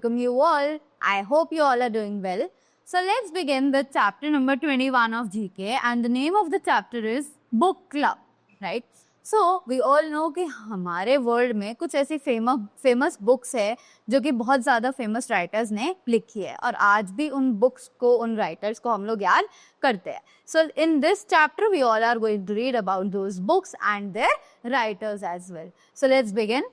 welcome you all. I hope you all are doing well. So let's begin with chapter number 21 of GK, and the name of the chapter is Book Club, right? So we all know कि हमारे world में कुछ ऐसी famous books है जो कि बहुत ज़्यादा फेमस राइटर्स ने लिखी है और आज भी उन बुक्स को, उन राइटर्स को हम लोग याद करते हैं. So in this chapter we all are going to read about those books and their writers as well. So let's begin.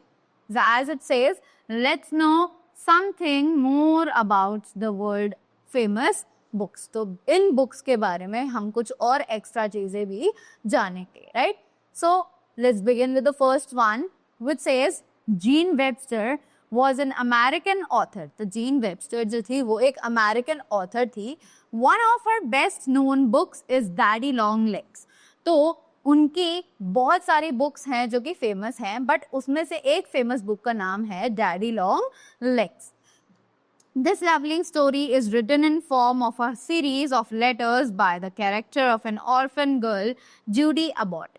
So as it says, let's know something more about the world famous books. तो इन books के बारे में हम कुछ और extra चीजें भी जानेंगे, right? So let's begin with the first one, which says Jean Webster was an American author. तो Jean Webster जो थी वो एक American author थी. One of her best known books is Daddy Long Legs. तो उनकी बहुत सारी बुक्स हैं जो कि फेमस हैं, बट उसमें से एक फेमस बुक का नाम है Daddy Long Legs. This lovely story is written in form of a series of letters by the character of an orphan girl, Judy Abbott.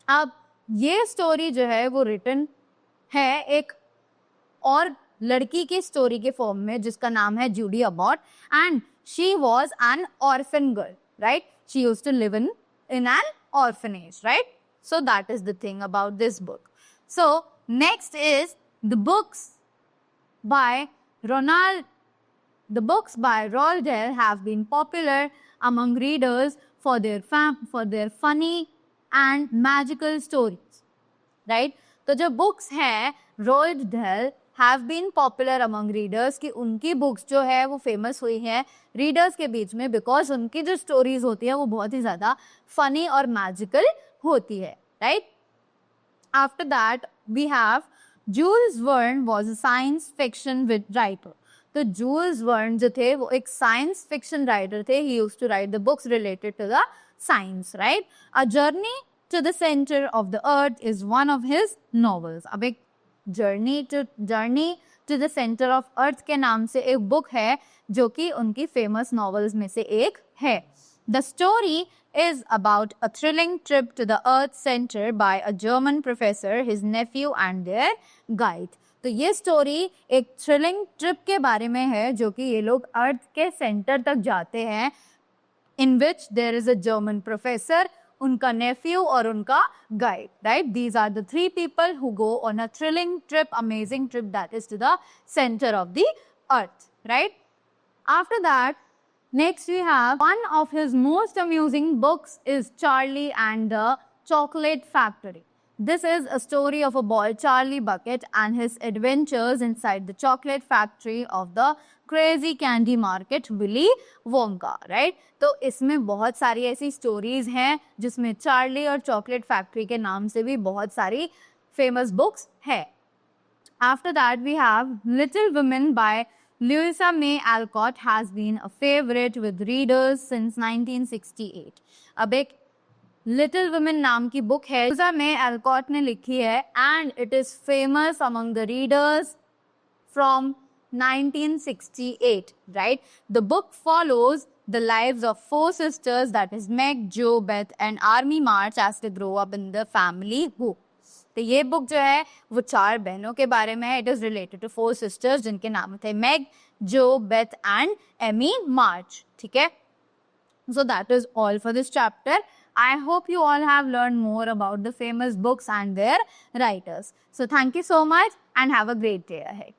अब ये स्टोरी जो है वो रिटन है एक और लड़की की स्टोरी के फॉर्म में जिसका नाम है Judy Abbott, and she was an orphan girl, right? She used to live in an orphanage, right? So that is the thing about this book. So next is the books by Roald Dahl have been popular among readers for their funny and magical stories, right? तो जो books हैं Roald Dahl have been popular among readers कि उनकी books जो है वो famous हुई है रीडर्स के बीच में बिकॉज उनकी जो स्टोरीज होती है वो बहुत ही ज़्यादा फनी और मैजिकल होती है, right? After that we have Jules Verne was a science fiction writer. तो जूल्स वर्न जो थे वो एक साइंस फिक्शन राइटर थे. He used to write the books related to the science, right? A journey to the centre of the earth is one of his novels. अब एक journey to the centre of earth के नाम से एक book है जो कि उनकी फेमस नॉवेल्स में से एक है. The story is about a thrilling trip to the earth centre by a German professor, his nephew and their guide. तो ये स्टोरी एक थ्रिलिंग ट्रिप के बारे में है जो कि ये लोग अर्थ के सेंटर तक जाते हैं, in which there is a German professor, उनका नेफ्यू और उनका guide, right? These are the three people who go on a thrilling trip, amazing trip that is to the centre of the earth, right? After that, next we have one of his most amusing books is Charlie and the Chocolate Factory. This is a story of a boy, Charlie Bucket, and his adventures inside the chocolate factory of the crazy candy market Willy Wonka, right? तो इसमें बहुत सारी ऐसी stories हैं जिसमें Charlie और chocolate factory के नाम से भी बहुत सारी फेमस बुक्स है. After that we have Little Women by Louisa May Alcott has been a favorite with readers since 1968. अब एक Little Women नाम की बुक है, Louisa May Alcott ने लिखी है, and it is famous among the readers from 1968, right? The book follows the lives of four sisters, that is Meg, Jo, Beth and Army March as they grow up in the family home. तो ये book जो है वो चार बहनों के बारे में है. It is related to four sisters जिनके नाम थे मैग, जो, बेथ एंड एमी मार्च, ठीक है? So that is all for this chapter. I hope you all have learned more about the famous books and their writers. So thank you so much and have a great day ahead.